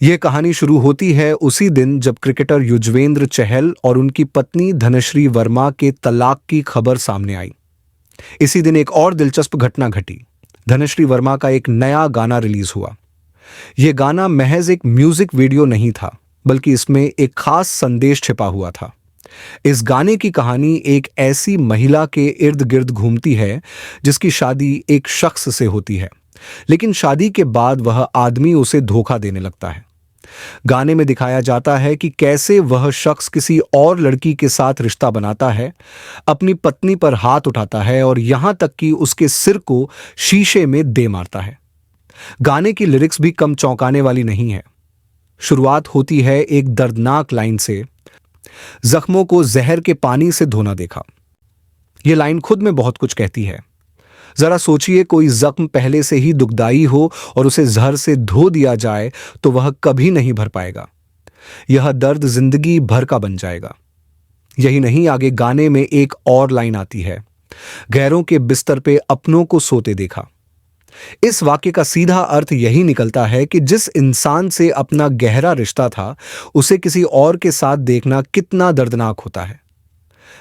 ये कहानी शुरू होती है उसी दिन जब क्रिकेटर युजवेंद्र चहल और उनकी पत्नी धनश्री वर्मा के तलाक की खबर सामने आई। इसी दिन एक और दिलचस्प घटना घटी। धनश्री वर्मा का एक नया गाना रिलीज हुआ। यह गाना महज एक म्यूजिक वीडियो नहीं था, बल्कि इसमें एक खास संदेश छिपा हुआ था। इस गाने की कहानी एक ऐसी महिला के इर्द गिर्द घूमती है जिसकी शादी एक शख्स से होती है, लेकिन शादी के बाद वह आदमी उसे धोखा देने लगता है। गाने में दिखाया जाता है कि कैसे वह शख्स किसी और लड़की के साथ रिश्ता बनाता है, अपनी पत्नी पर हाथ उठाता है और यहां तक कि उसके सिर को शीशे में दे मारता है। गाने की लिरिक्स भी कम चौंकाने वाली नहीं है। शुरुआत होती है एक दर्दनाक लाइन से, जख्मों को जहर के पानी से धोना देखा। यह लाइन खुद में बहुत कुछ कहती है। जरा सोचिए, कोई जख्म पहले से ही दुखदाई हो और उसे जहर से धो दिया जाए तो वह कभी नहीं भर पाएगा। यह दर्द जिंदगी भर का बन जाएगा। यही नहीं, आगे गाने में एक और लाइन आती है, गैरों के बिस्तर पे अपनों को सोते देखा। इस वाक्य का सीधा अर्थ यही निकलता है कि जिस इंसान से अपना गहरा रिश्ता था, उसे किसी और के साथ देखना कितना दर्दनाक होता है।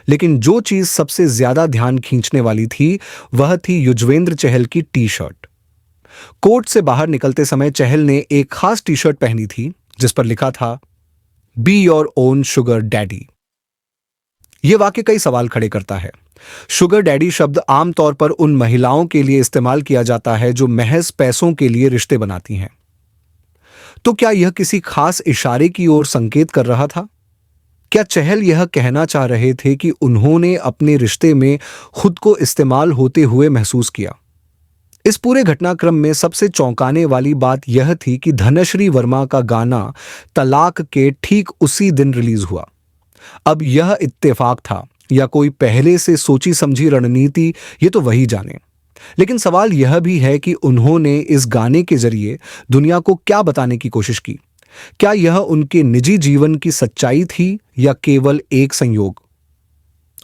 लेकिन जो चीज सबसे ज्यादा ध्यान खींचने वाली थी, वह थी युजवेंद्र चहल की टी शर्ट। कोर्ट से बाहर निकलते समय चहल ने एक खास टी शर्ट पहनी थी जिस पर लिखा था, be your own sugar daddy. यह वाक्य कई सवाल खड़े करता है। शुगर डैडी शब्द आमतौर पर उन महिलाओं के लिए इस्तेमाल किया जाता है जो महज पैसों के लिए रिश्ते बनाती हैं। तो क्या यह किसी खास इशारे की ओर संकेत कर रहा था? क्या चहल यह कहना चाह रहे थे कि उन्होंने अपने रिश्ते में खुद को इस्तेमाल होते हुए महसूस किया? इस पूरे घटनाक्रम में सबसे चौंकाने वाली बात यह थी कि धनश्री वर्मा का गाना तलाक के ठीक उसी दिन रिलीज हुआ। अब यह इत्तेफाक था या कोई पहले से सोची समझी रणनीति, ये तो वही जाने। लेकिन सवाल यह भी है कि उन्होंने इस गाने के जरिए दुनिया को क्या बताने की कोशिश की? क्या यह उनके निजी जीवन की सच्चाई थी या केवल एक संयोग?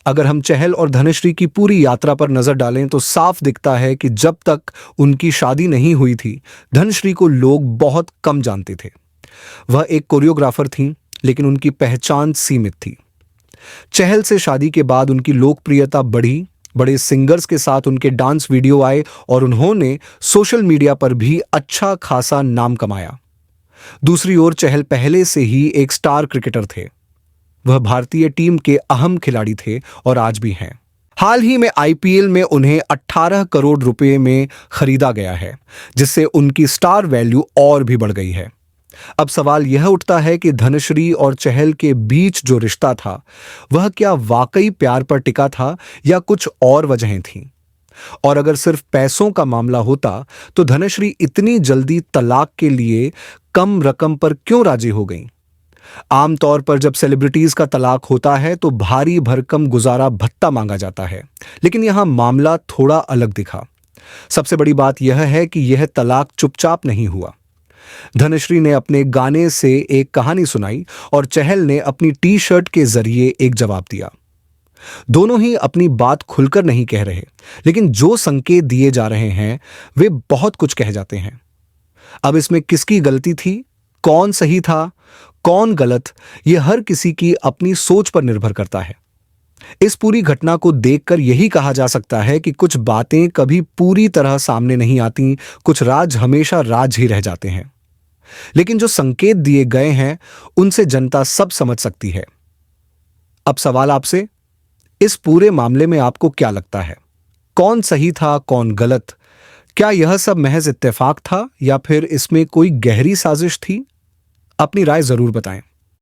अगर हम चहल और धनश्री की पूरी यात्रा पर नजर डालें तो साफ दिखता है कि जब तक उनकी शादी नहीं हुई थी, धनश्री को लोग बहुत कम जानते थे। वह एक कोरियोग्राफर थीं, लेकिन उनकी पहचान सीमित थी। चहल से शादी के बाद उनकी लोकप्रियता बढ़ी, बड़े सिंगर्स के साथ उनके डांस वीडियो आए और उन्होंने सोशल मीडिया पर भी अच्छा खासा नाम कमाया। दूसरी ओर चहल पहले से ही एक स्टार क्रिकेटर थे। वह भारतीय टीम के अहम खिलाड़ी थे और आज भी हैं। हाल ही में आईपीएल में उन्हें 18 करोड़ रुपए में खरीदा गया है, जिससे उनकी स्टार वैल्यू और भी बढ़ गई है। अब सवाल यह उठता है कि धनश्री और चहल के बीच जो रिश्ता था, वह क्या वाकई प्यार पर टिका था या कुछ और वजहें थीं? और अगर सिर्फ पैसों का मामला होता तो धनश्री इतनी जल्दी तलाक के लिए कम रकम पर क्यों राजी हो गईं? आमतौर पर जब सेलिब्रिटीज का तलाक होता है तो भारी भरकम गुजारा भत्ता मांगा जाता है, लेकिन यहां मामला थोड़ा अलग दिखा। सबसे बड़ी बात यह है कि यह तलाक चुपचाप नहीं हुआ। धनश्री ने अपने गाने से एक कहानी सुनाई और चहल ने अपनी टी शर्ट के जरिए एक जवाब दिया। दोनों ही अपनी बात खुलकर नहीं कह रहे, लेकिन जो संकेत दिए जा रहे हैं वे बहुत कुछ कह जाते हैं। अब इसमें किसकी गलती थी, कौन सही था, कौन गलत, यह हर किसी की अपनी सोच पर निर्भर करता है। इस पूरी घटना को देखकर यही कहा जा सकता है कि कुछ बातें कभी पूरी तरह सामने नहीं आती, कुछ राज हमेशा राज ही रह जाते हैं। लेकिन जो संकेत दिए गए हैं उनसे जनता सब समझ सकती है। अब सवाल आपसे, इस पूरे मामले में आपको क्या लगता है? कौन सही था, कौन गलत? क्या यह सब महज इत्तेफाक था या फिर इसमें कोई गहरी साजिश थी? अपनी राय जरूर बताएं।